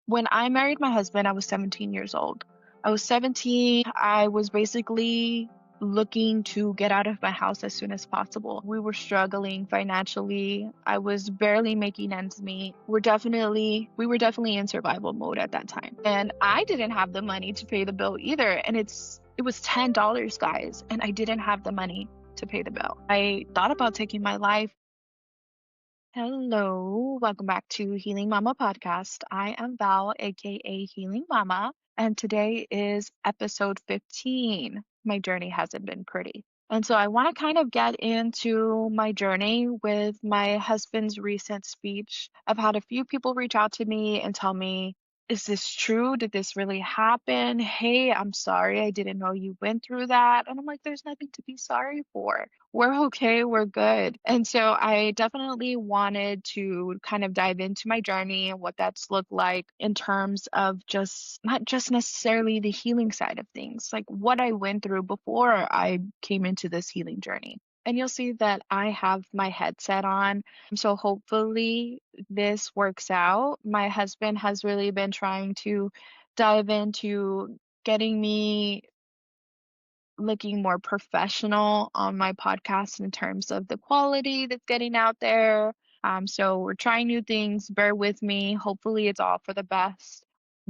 When I married my husband, I was 17 years old. I was 17. I was basically looking to get out of my house as soon as possible. We were struggling financially. I was barely making ends meet. We were definitely in survival mode at that time. And I didn't have the money to pay the bill either. And it was $10, guys, and I didn't have the money to pay the bill. I thought about taking my life. Hello, welcome back to Healing Momma Podcast. I am Val, aka Healing Momma, and today is episode 15. My journey hasn't been pretty. And so I want to kind of get into my journey with my husband's recent speech. I've had a few people reach out to me and tell me, is this true? Did this really happen? Hey, I'm sorry. I didn't know you went through that. And I'm like, there's nothing to be sorry for. We're okay. We're good. And so I definitely wanted to kind of dive into my journey and what that's looked like in terms of just not just necessarily the healing side of things, like what I went through before I came into this healing journey. And you'll see that I have my headset on. So hopefully this works out. My husband has really been trying to dive into getting me looking more professional on my podcast in terms of the quality that's getting out there. So we're trying new things. Bear with me. Hopefully it's all for the best.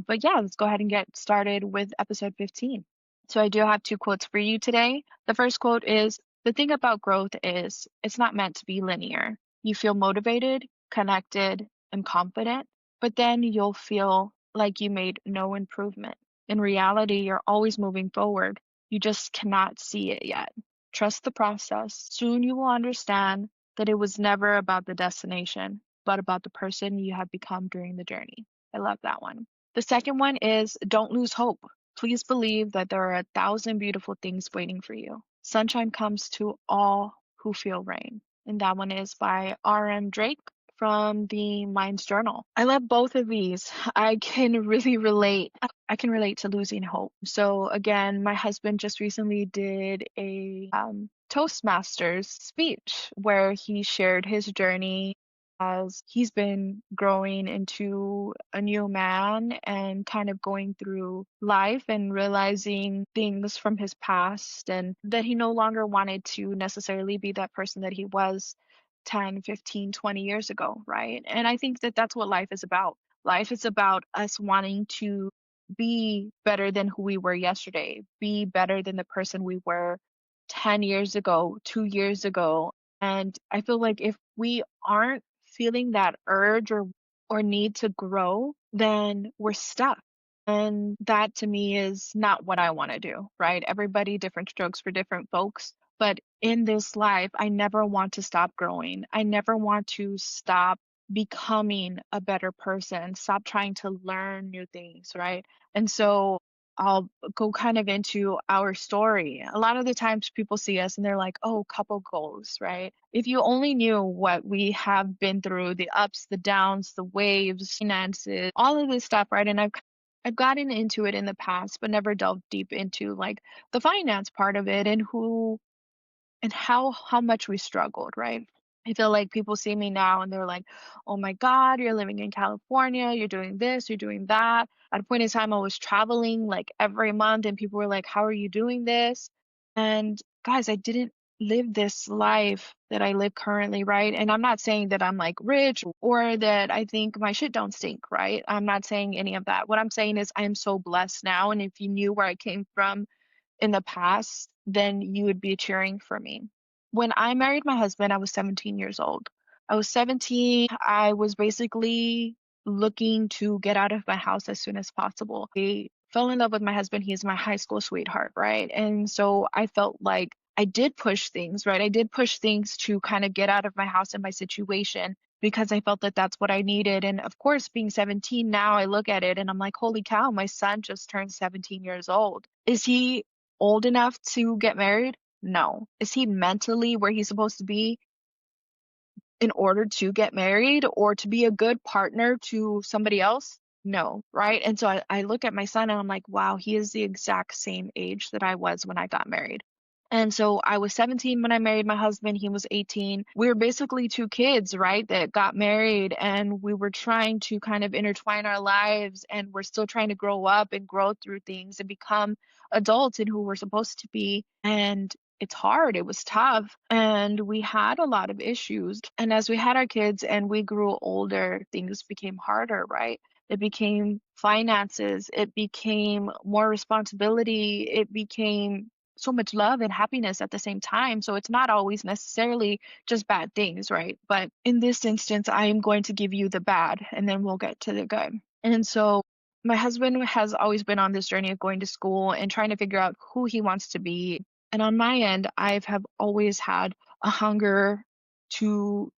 But yeah, let's go ahead and get started with episode 15. So I do have two quotes for you today. The first quote is, the thing about growth is it's not meant to be linear. You feel motivated, connected, and confident, but then you'll feel like you made no improvement. In reality, you're always moving forward. You just cannot see it yet. Trust the process. Soon you will understand that it was never about the destination, but about the person you have become during the journey. I love that one. The second one is, don't lose hope. Please believe that there are 1,000 beautiful things waiting for you. Sunshine comes to all who feel rain. And that one is by R.M. Drake from the Mind's Journal. I love both of these. I can really relate. I can relate to losing hope. So again, my husband just recently did a Toastmasters speech where he shared his journey as he's been growing into a new man and kind of going through life and realizing things from his past and that he no longer wanted to necessarily be that person that he was 10, 15, 20 years ago, right? And I think that that's what life is about. Life is about us wanting to be better than who we were yesterday, be better than the person we were 10 years ago, 2 years ago. And I feel like if we aren't feeling that urge or need to grow, then we're stuck. And that to me is not what I want to do, right? Everybody, different strokes for different folks. But in this life, I never want to stop growing. I never want to stop becoming a better person, stop trying to learn new things, right? And so I'll go kind of into our story. A lot of the times people see us and they're like, oh, couple goals, right? If you only knew what we have been through, the ups, the downs, the waves, finances, all of this stuff, right? And I've gotten into it in the past, but never delved deep into like the finance part of it and who and how much we struggled, right? I feel like people see me now and they're like, oh my God, you're living in California, you're doing this, you're doing that. At a point in time, I was traveling like every month, and people were like, how are you doing this? And guys, I didn't live this life that I live currently, right? And I'm not saying that I'm like rich or that I think my shit don't stink, right? I'm not saying any of that. What I'm saying is I am so blessed now. And if you knew where I came from in the past, then you would be cheering for me. When I married my husband, I was 17 years old. I was 17. I was basically looking to get out of my house as soon as possible. I fell in love with my husband. He's my high school sweetheart, right? And so I felt like I did push things, right? I did push things to kind of get out of my house and my situation because I felt that that's what I needed. And of course, being 17 now, I look at it and I'm like, holy cow, my son just turned 17 years old. Is he old enough to get married? No. Is he mentally where he's supposed to be in order to get married or to be a good partner to somebody else? No, right? And so I look at my son and I'm like, wow, he is the exact same age that I was when I got married. And so I was 17 when I married my husband. He was 18. We were basically two kids, right, that got married, and we were trying to kind of intertwine our lives, and we're still trying to grow up and grow through things and become adults and who we're supposed to be. And it's hard. It was tough. And we had a lot of issues. And as we had our kids and we grew older, things became harder, right? It became finances, it became more responsibility, it became so much love and happiness at the same time. So it's not always necessarily just bad things, right? But in this instance, I am going to give you the bad and then we'll get to the good. And so my husband has always been on this journey of going to school and trying to figure out who he wants to be. And on my end, have always had a hunger to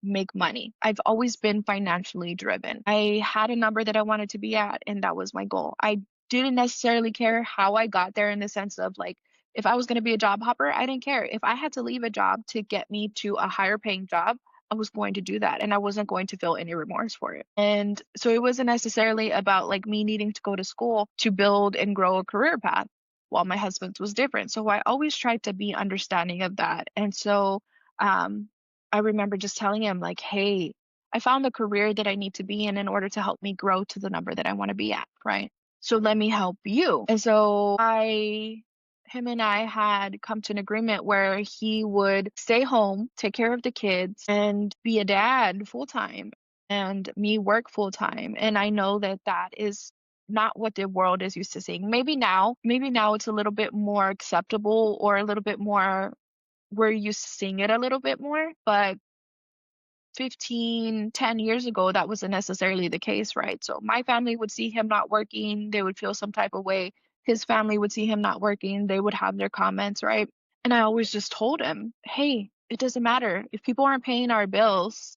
make money. I've always been financially driven. I had a number that I wanted to be at, and that was my goal. I didn't necessarily care how I got there in the sense of like, if I was going to be a job hopper, I didn't care. If I had to leave a job to get me to a higher paying job, I was going to do that and I wasn't going to feel any remorse for it. And so it wasn't necessarily about like me needing to go to school to build and grow a career path, while my husband's was different. So I always tried to be understanding of that. And so um, I remember just telling him, like, hey, I found the career that I need to be in order to help me grow to the number that I want to be at, right? So let me help you. And so him and I had come to an agreement where he would stay home, take care of the kids, and be a dad full time, and me work full time. And I know that that is not what the world is used to seeing. Maybe now it's a little bit more acceptable or a little bit more, we're used to seeing it a little bit more, but 10 years ago, that wasn't necessarily the case, right? So my family would see him not working, they would feel some type of way. His family would see him not working, they would have their comments, right? And I always just told him, hey, it doesn't matter. If people aren't paying our bills,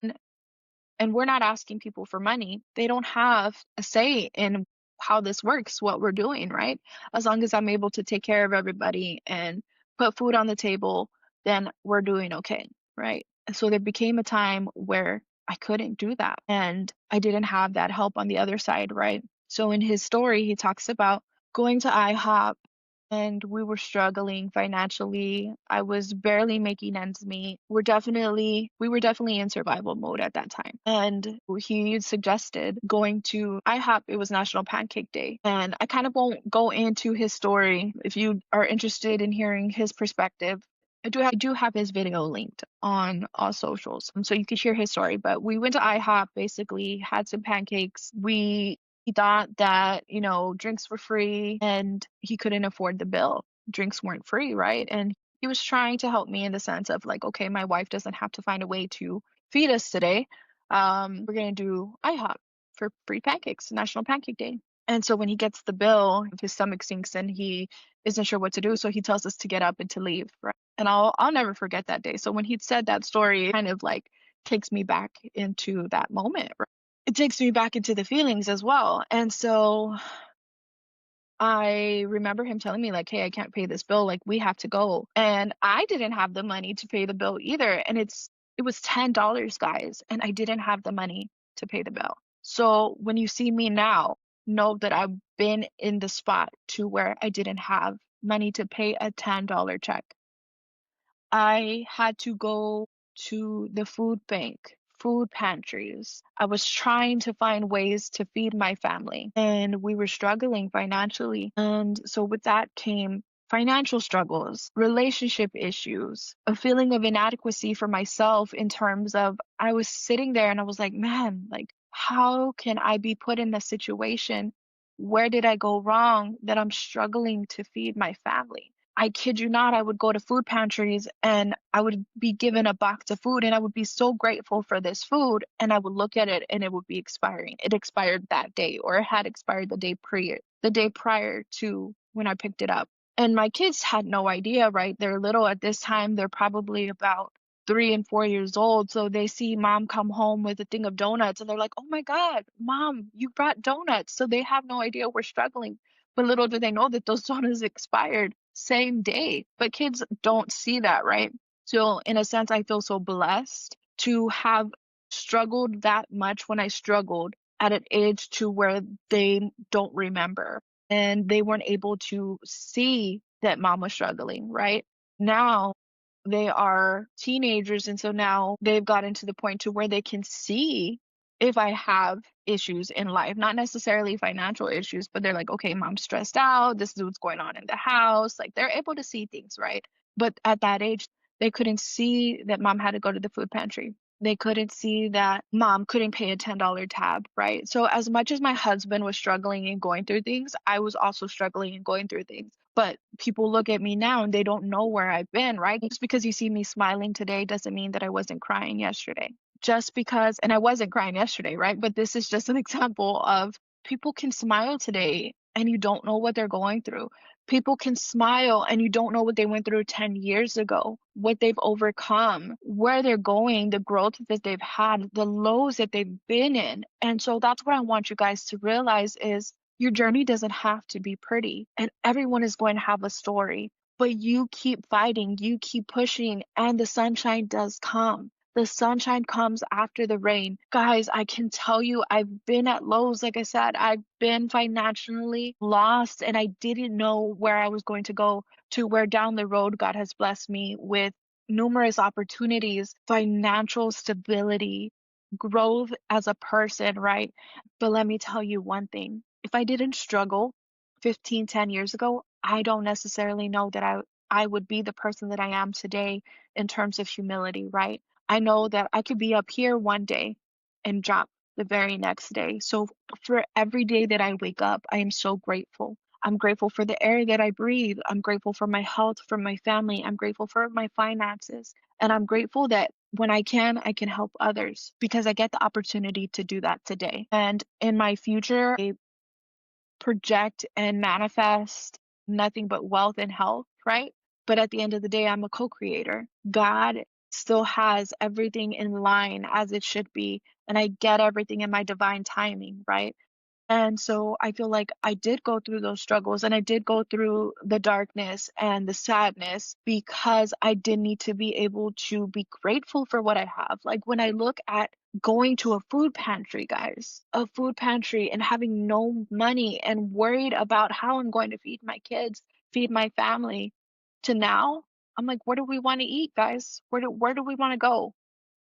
and we're not asking people for money, they don't have a say in how this works, what we're doing, right? As long as I'm able to take care of everybody and put food on the table, then we're doing okay, right? So there became a time where I couldn't do that and I didn't have that help on the other side, right? So in his story, he talks about going to IHOP, and we were struggling financially. I was barely making ends meet. We were definitely in survival mode at that time. And he suggested going to IHOP. It was National Pancake Day. And I kind of won't go into his story. If you are interested in hearing his perspective, I do have his video linked on all socials, so you can hear his story. But we went to IHOP, basically had some pancakes. He thought that, drinks were free and he couldn't afford the bill. Drinks weren't free, right? And he was trying to help me in the sense of like, okay, my wife doesn't have to find a way to feed us today. We're gonna do IHOP for free pancakes, National Pancake Day. And so when he gets the bill, his stomach sinks and he isn't sure what to do. So he tells us to get up and to leave, right? And I'll never forget that day. So when he said that story, it kind of like takes me back into that moment, right? It takes me back into the feelings as well. And so I remember him telling me like, hey, I can't pay this bill. Like, we have to go. And I didn't have the money to pay the bill either. And it was $10, guys, and I didn't have the money to pay the bill. So when you see me now, know that I've been in the spot to where I didn't have money to pay a $10 check. I had to go to the food bank, food pantries. I was trying to find ways to feed my family, and we were struggling financially. And so with that came financial struggles, relationship issues, a feeling of inadequacy for myself in terms of I was sitting there and I was like, man, like, how can I be put in this situation? Where did I go wrong that I'm struggling to feed my family? I kid you not, I would go to food pantries and I would be given a box of food and I would be so grateful for this food, and I would look at it and it would be expiring. It expired that day, or it had expired the day prior to when I picked it up. And my kids had no idea, right? They're little at this time. They're probably about 3 and 4 years old. So they see mom come home with a thing of donuts and they're like, oh my God, mom, you brought donuts. So they have no idea we're struggling. But little do they know that those donuts expired same day. But kids don't see that, right? So in a sense, I feel so blessed to have struggled that much when I struggled at an age to where they don't remember and they weren't able to see that mom was struggling, right? Now they are teenagers, and so now they've gotten to the point to where they can see if I have issues in life, not necessarily financial issues, but they're like, okay, mom's stressed out. This is what's going on in the house. Like they're able to see things, right? But at that age, they couldn't see that mom had to go to the food pantry. They couldn't see that mom couldn't pay a $10 tab, right? So as much as my husband was struggling and going through things, I was also struggling and going through things. But people look at me now and they don't know where I've been, right? Just because you see me smiling today doesn't mean that I wasn't crying yesterday. Just because, and I wasn't crying yesterday, right? But this is just an example of people can smile today and you don't know what they're going through. People can smile and you don't know what they went through 10 years ago, what they've overcome, where they're going, the growth that they've had, the lows that they've been in. And so that's what I want you guys to realize is your journey doesn't have to be pretty, and everyone is going to have a story, but you keep fighting, you keep pushing, and the sunshine does come. The sunshine comes after the rain. Guys, I can tell you, I've been at lows. Like I said, I've been financially lost and I didn't know where I was going to go, to where down the road God has blessed me with numerous opportunities, financial stability, growth as a person, right? But let me tell you one thing. If I didn't struggle 10 years ago, I don't necessarily know that I would be the person that I am today in terms of humility, right? I know that I could be up here one day and drop the very next day. So for every day that I wake up, I am so grateful. I'm grateful for the air that I breathe. I'm grateful for my health, for my family. I'm grateful for my finances. And I'm grateful that when I can help others because I get the opportunity to do that today. And in my future, I project and manifest nothing but wealth and health, right? But at the end of the day, I'm a co creator. God still has everything in line as it should be. And I get everything in my divine timing, right? And so I feel like I did go through those struggles and I did go through the darkness and the sadness because I did need to be able to be grateful for what I have. Like when I look at going to a food pantry, guys, a food pantry and having no money and worried about how I'm going to feed my kids, feed my family, to now, I'm like, where do we want to eat, guys? Where do we want to go?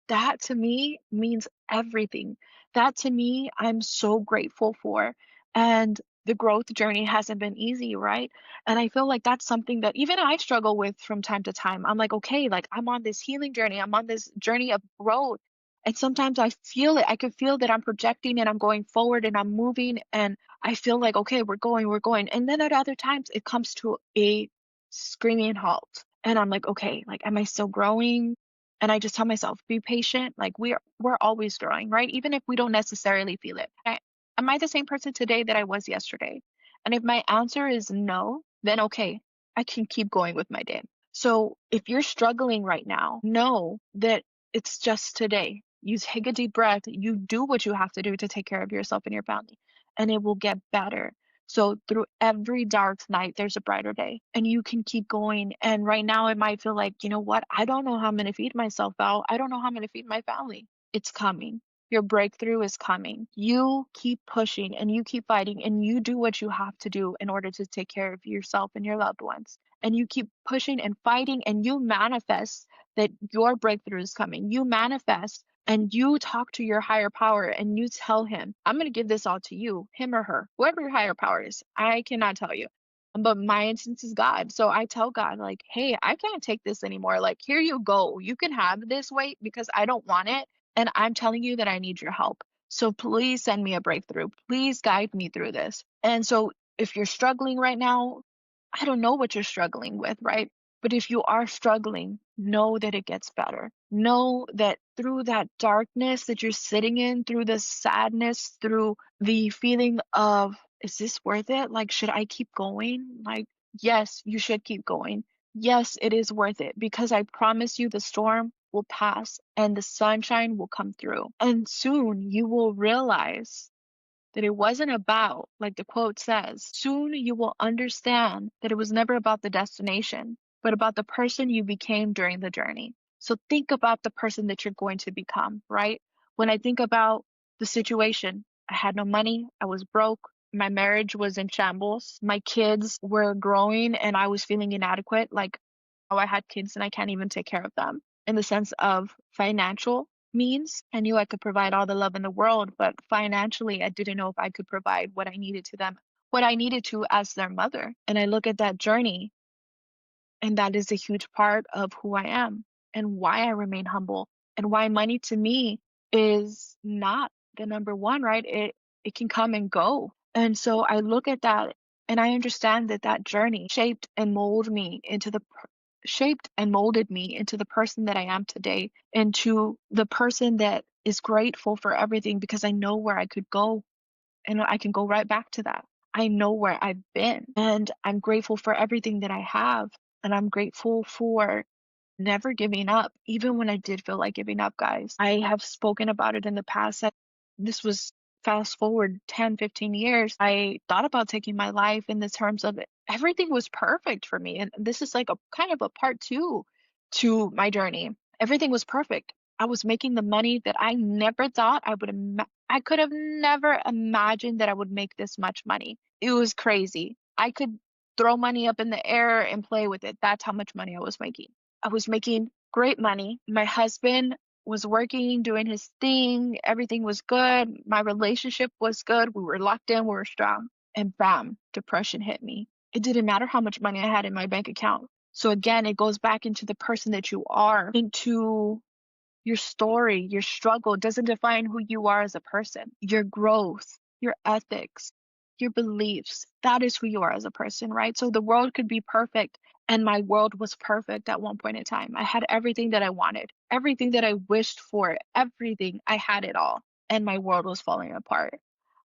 That to me means everything. That to me, I'm so grateful for. And the growth journey hasn't been easy, right? And I feel like that's something that even I struggle with from time to time. I'm like, okay, like I'm on this healing journey, I'm on this journey of growth. And sometimes I feel it. I can feel that I'm projecting and I'm going forward and I'm moving. And I feel like, okay, we're going, we're going. And then at other times, it comes to a screaming halt. And I'm like, okay, like, am I still growing? And I just tell myself, be patient. Like we're always growing, right? Even if we don't necessarily feel it. Am I the same person today that I was yesterday? And if my answer is no, then okay, I can keep going with my day. So if you're struggling right now, know that it's just today. You take a deep breath, you do what you have to do to take care of yourself and your family, and it will get better. So through every dark night, there's a brighter day and you can keep going. And right now it might feel like, you know what? I don't know how I'm going to feed myself out. I don't know how I'm going to feed my family. It's coming. Your breakthrough is coming. You keep pushing and you keep fighting and you do what you have to do in order to take care of yourself and your loved ones. And you keep pushing and fighting and you manifest that your breakthrough is coming. You manifest and you talk to your higher power and you tell him, I'm going to give this all to you, him or her, whoever your higher power is. I cannot tell you. But my instance is God. So I tell God, like, hey, I can't take this anymore. Like, here you go. You can have this weight because I don't want it. And I'm telling you that I need your help. So please send me a breakthrough. Please guide me through this. And so if you're struggling right now, I don't know what you're struggling with, right? But if you are struggling, know that it gets better. Know that through that darkness that you're sitting in, through the sadness, through the feeling of, is this worth it? Like, should I keep going? Like, yes, you should keep going. Yes, it is worth it because I promise you the storm will pass and the sunshine will come through. And soon you will realize that it wasn't about, like the quote says, soon you will understand that it was never about the destination, but about the person you became during the journey. So think about the person that you're going to become, right? When I think about the situation, I had no money, I was broke, my marriage was in shambles, my kids were growing, and I was feeling inadequate. Like oh, I had kids and I can't even take care of them in the sense of financial means. I knew I could provide all the love in the world, but financially, I didn't know if I could provide what I needed to them, what I needed to as their mother. And I look at that journey, and that is a huge part of who I am and why I remain humble and why money to me is not the number one, right? It can come and go. And so I look at that and I understand that that journey shaped and molded me into the person that I am today, into the person that is grateful for everything because I know where I could go and I can go right back to that. I know where I've been and I'm grateful for everything that I have. And I'm grateful for never giving up, even when I did feel like giving up, guys. I have spoken about it in the past. That this was fast forward 10, 15 years. I thought about taking my life in the terms of everything was perfect for me. And this is like a kind of a part two to my journey. Everything was perfect. I was making the money that I never thought I would I could have never imagined that I would make this much money. It was crazy. I could throw money up in the air and play with it. That's how much money I was making. I was making great money. My husband was working, doing his thing. Everything was good. My relationship was good. We were locked in, we were strong. And bam, depression hit me. It didn't matter how much money I had in my bank account. So again, it goes back into the person that you are, into your story, your struggle doesn't define who you are as a person. Your growth, your ethics, your beliefs, that is who you are as a person, right? So the world could be perfect. And my world was perfect at one point in time. I had everything that I wanted, everything that I wished for, everything. I had it all. And my world was falling apart.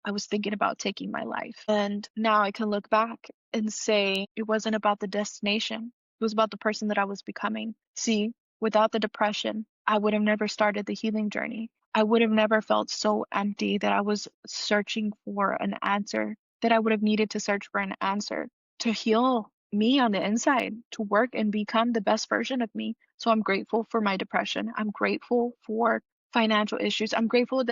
I was thinking about taking my life. And now I can look back and say it wasn't about the destination. It was about the person that I was becoming. See, without the depression, I would have never started the healing journey. I would have never felt so empty that I was searching for an answer, that I would have needed to search for an answer to heal me on the inside, to work and become the best version of me. So I'm grateful for my depression. I'm grateful for financial issues. I'm grateful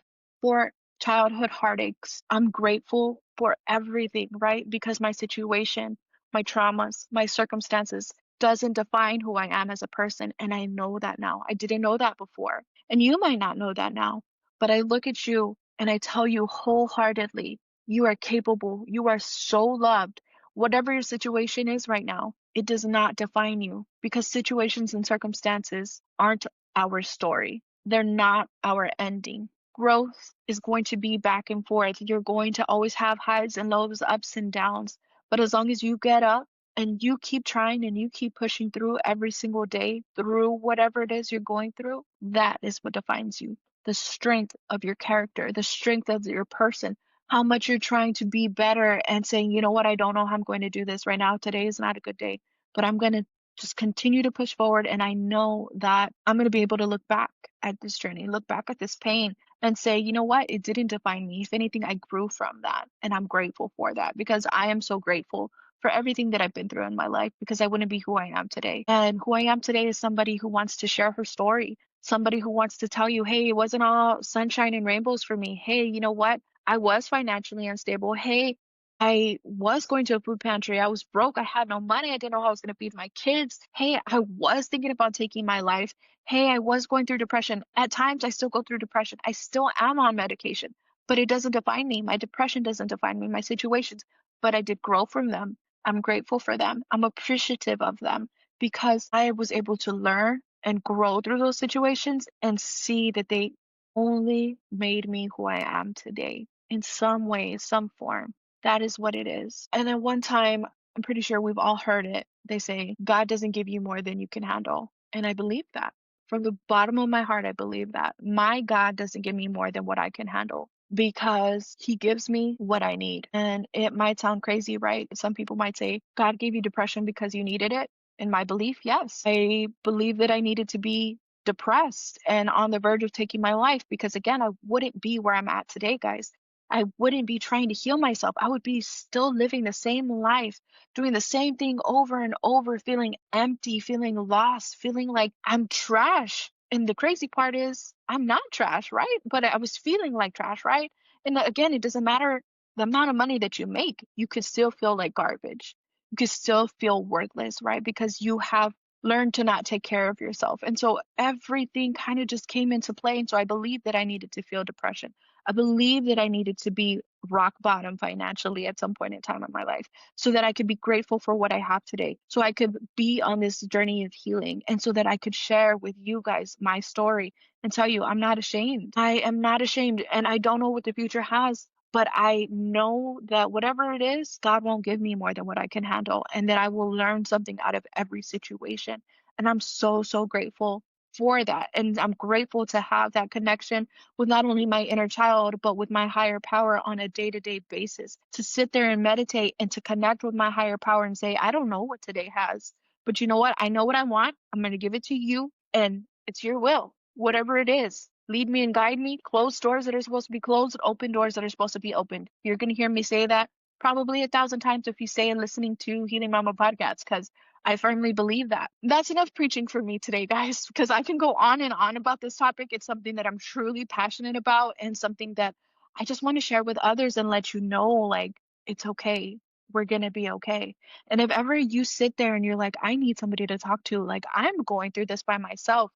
for childhood heartaches. I'm grateful for everything, right? Because my situation, my traumas, my circumstances doesn't define who I am as a person. And I know that now. I didn't know that before. And you might not know that now. But I look at you and I tell you wholeheartedly, you are capable. You are so loved. Whatever your situation is right now, it does not define you because situations and circumstances aren't our story. They're not our ending. Growth is going to be back and forth. You're going to always have highs and lows, ups and downs. But as long as you get up and you keep trying and you keep pushing through every single day, through whatever it is you're going through, that is what defines you. The strength of your character, the strength of your person, how much you're trying to be better and saying, you know what, I don't know how I'm going to do this right now. Today is not a good day, but I'm going to just continue to push forward. And I know that I'm going to be able to look back at this journey, look back at this pain and say, you know what, it didn't define me. If anything, I grew from that. And I'm grateful for that because I am so grateful for everything that I've been through in my life because I wouldn't be who I am today. And who I am today is somebody who wants to share her story, somebody who wants to tell you, hey, it wasn't all sunshine and rainbows for me. Hey, you know what? I was financially unstable. Hey, I was going to a food pantry. I was broke. I had no money. I didn't know how I was going to feed my kids. Hey, I was thinking about taking my life. Hey, I was going through depression. At times, I still go through depression. I still am on medication, but it doesn't define me. My depression doesn't define me, my situations, but I did grow from them. I'm grateful for them. I'm appreciative of them because I was able to learn and grow through those situations and see that they only made me who I am today in some way, some form. That is what it is. And at one time, I'm pretty sure we've all heard it. They say, God doesn't give you more than you can handle. And I believe that. From the bottom of my heart, I believe that. My God doesn't give me more than what I can handle because he gives me what I need. And it might sound crazy, right? Some people might say, God gave you depression because you needed it. In my belief, yes. I believe that I needed to be depressed and on the verge of taking my life because, again, I wouldn't be where I'm at today, guys. I wouldn't be trying to heal myself. I would be still living the same life, doing the same thing over and over, feeling empty, feeling lost, feeling like I'm trash. And the crazy part is, I'm not trash, right? But I was feeling like trash, right? And again, it doesn't matter the amount of money that you make, you could still feel like garbage. You could still feel worthless, right? Because you have learn to not take care of yourself. And so everything kind of just came into play. And so I believe that I needed to feel depression. I believe that I needed to be rock bottom financially at some point in time in my life so that I could be grateful for what I have today. So I could be on this journey of healing and so that I could share with you guys my story and tell you I'm not ashamed. I am not ashamed and I don't know what the future has, but I know that whatever it is, God won't give me more than what I can handle and that I will learn something out of every situation. And I'm so, so grateful for that. And I'm grateful to have that connection with not only my inner child, but with my higher power on a day to day basis. To sit there and meditate and to connect with my higher power and say, I don't know what today has, but you know what? I know what I want. I'm going to give it to you, and it's your will, whatever it is. Lead me and guide me. Close doors that are supposed to be closed, open doors that are supposed to be opened. You're going to hear me say that probably 1,000 times if you stay and listening to Healing Mama podcast, because I firmly believe that. That's enough preaching for me today, guys, because I can go on and on about this topic. It's something that I'm truly passionate about and something that I just want to share with others and let you know, like, it's okay. We're going to be okay. And if ever you sit there and you're like, I need somebody to talk to, like, I'm going through this by myself.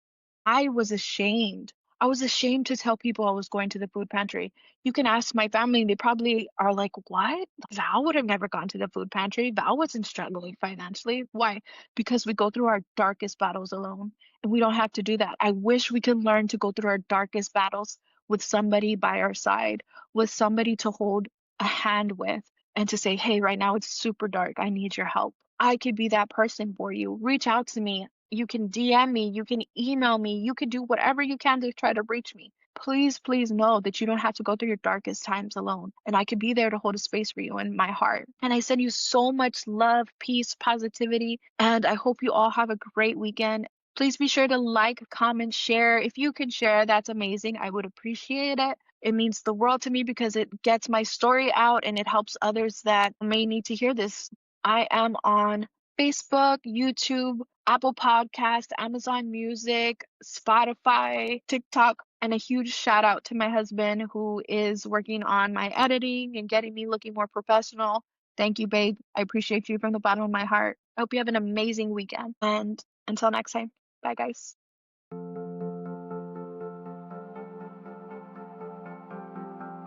I was ashamed. I was ashamed to tell people I was going to the food pantry. You can ask my family, and they probably are like, what? Val would have never gone to the food pantry. Val wasn't struggling financially. Why? Because we go through our darkest battles alone, and we don't have to do that. I wish we could learn to go through our darkest battles with somebody by our side, with somebody to hold a hand with, and to say, hey, right now it's super dark. I need your help. I could be that person for you. Reach out to me. You can DM me, you can email me, you can do whatever you can to try to reach me. Please, please know that you don't have to go through your darkest times alone. And I could be there to hold a space for you in my heart. And I send you so much love, peace, positivity. And I hope you all have a great weekend. Please be sure to like, comment, share. If you can share, that's amazing. I would appreciate it. It means the world to me because it gets my story out and it helps others that may need to hear this. I am on Facebook, YouTube, Apple Podcast, Amazon Music, Spotify, TikTok, and a huge shout out to my husband who is working on my editing and getting me looking more professional. Thank you, babe. I appreciate you from the bottom of my heart. I hope you have an amazing weekend. And until next time, bye, guys.